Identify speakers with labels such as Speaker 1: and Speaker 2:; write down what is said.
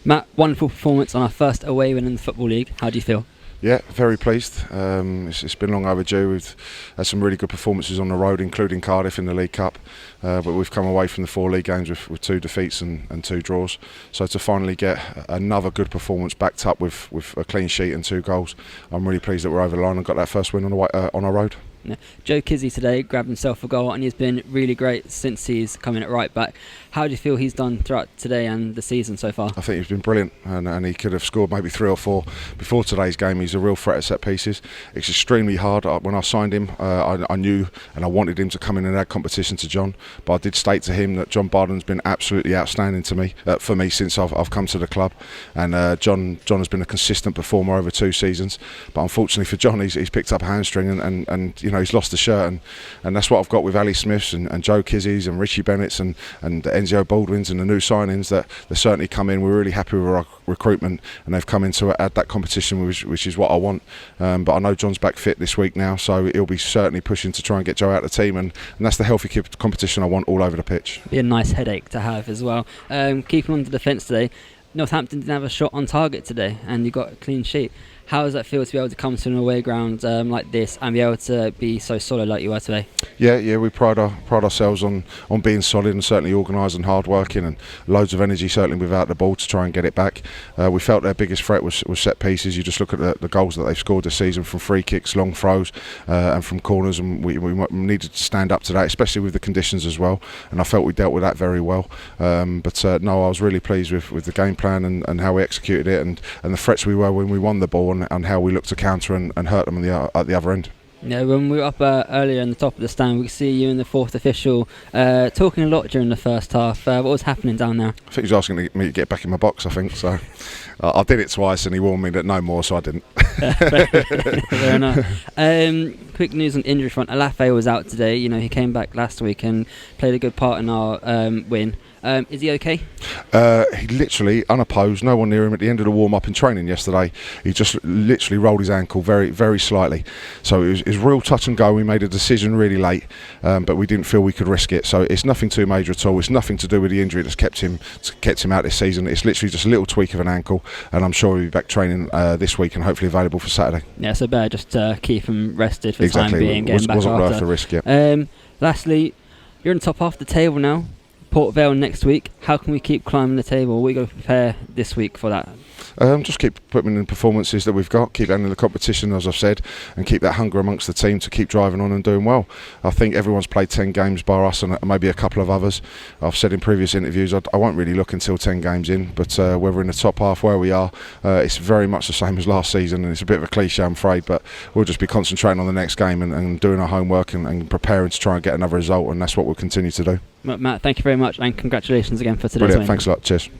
Speaker 1: Matt, wonderful performance on our first away win in the Football League. How do you feel?
Speaker 2: Yeah, very pleased. It's been long overdue. We've had some really good performances on the road, including Cardiff in the League Cup. But we've come away from the 4 league games with 2 defeats and 2 draws. So to finally get another good performance backed up with a clean sheet and 2 goals, I'm really pleased that we're over the line and got that first win on our road.
Speaker 1: Yeah. Joe Kizzi today grabbed himself a goal and he's been really great since he's come in at right back. How do you feel he's done throughout today and the season so far?
Speaker 2: I think he's been brilliant, and he could have scored maybe 3 or 4 before today's game. He's a real threat at set pieces. It's extremely hard. When I signed him, I knew and I wanted him to come in and add competition to John, but I did state to him that John Barden's been absolutely outstanding to me for me since I've come to the club, and John has been a consistent performer over 2 seasons. But unfortunately for John, he's picked up a hamstring and he's lost the shirt, and that's what I've got with Ali Smiths and Joe Kizzi's and Richie Bennett's and Enzio Baldwin's and the new signings that they certainly come in. We're really happy with our recruitment, and they've come in to add that competition, which is what I want. But I know John's back fit this week now, so he'll be certainly pushing to try and get Joe out of the team, and that's the healthy competition I want all over the pitch.
Speaker 1: Be a nice headache to have as well. Keeping on the defence today, Northampton didn't have a shot on target today, and you got a clean sheet. How does that feel to be able to come to an away ground like this and be able to be so solid like you were today? Yeah,
Speaker 2: we pride ourselves on being solid and certainly organised and hard working, and loads of energy certainly without the ball to try and get it back. We felt their biggest threat was set pieces. You just look at the goals that they've scored this season from free kicks, long throws and from corners, and we needed to stand up to that, especially with the conditions as well, and I felt we dealt with that very well. But I was really pleased with the game plan and how we executed it, and the threats we were when we won the ball, and how we looked to counter and hurt them at the other end.
Speaker 1: Yeah, when we were up earlier in the top of the stand, we could see you and the 4th official talking a lot during the first half. What was happening down there?
Speaker 2: I think he was asking me to get back in my box, I think. So I did it twice and he warned me that no more, so I didn't.
Speaker 1: Fair enough. Quick news on injury front. Alafe was out today. He came back last week and played a good part in our win. Is he okay?
Speaker 2: He literally, unopposed, no one near him at the end of the warm-up in training yesterday. He just literally rolled his ankle very, very slightly. So it was real touch and go. We made a decision really late, but we didn't feel we could risk it. So it's nothing too major at all. It's nothing to do with the injury that's kept him out this season. It's literally just a little tweak of an ankle, and I'm sure he'll be back training this week and hopefully available for Saturday.
Speaker 1: Yeah, so better just keep him rested for the time being.
Speaker 2: Wasn't worth the risk, yeah.
Speaker 1: Lastly, you're on the top half of the table now. Port Vale next week. How can we keep climbing the table? We've got to prepare this week for that.
Speaker 2: Just keep putting in performances that we've got, keep handling the competition, as I've said, and keep that hunger amongst the team to keep driving on and doing well. I think everyone's played 10 games bar us and maybe a couple of others. I've said in previous interviews I won't really look until 10 games in, but whether in the top half where we are, it's very much the same as last season, and it's a bit of a cliche, I'm afraid, but we'll just be concentrating on the next game and doing our homework and preparing to try and get another result, and that's what we'll continue to do.
Speaker 1: Matt, thank you very much, and congratulations again for today's win.
Speaker 2: Brilliant, thanks a lot, cheers.